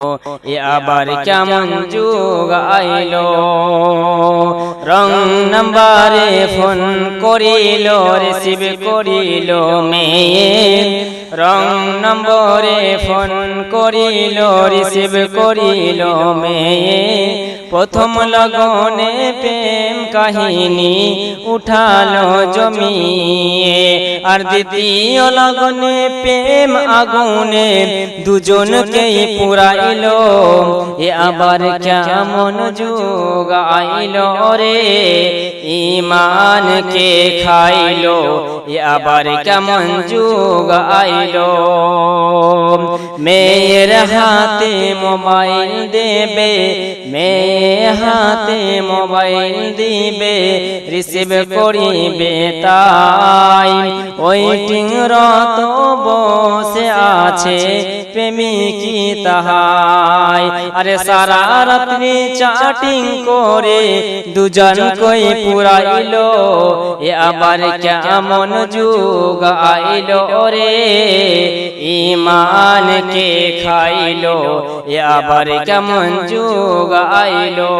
এ আবার কেমন যুগ আইলো। রং নাম্বারে ফোন করিল, রিসিভ করিল মেয়ে। রং নম্বরে ফোন করিল, রিসিভ করিল মেয়ে। প্রথম লগনে প্রেম কাহিনী উঠালো জমিয়ে, আর দ্বিতীয় লগনে প্রেম আগুনে দুজনকেই পুরাইলো। এ আবার কেমন যুগ আইলো রে, ঈমানকে খাইলো। এ আবার কেমন যুগ আইলো। মেয়ের হাতে মোবাইল দেবে, মেয়ে হাতে মোবাইল দিবে, রিসিভ করিবে তাই। ওয়েটিং রত বসে আছে প্রেমিকি তাহাই। আরে সারা রাত্রি চ্যাটিং করে দুজন কই পুরাইলো। এ আবার কেমন যুগ আইলো রে, ঈমানকে খাইলো। এ আবার কেমন যুগ আইলো।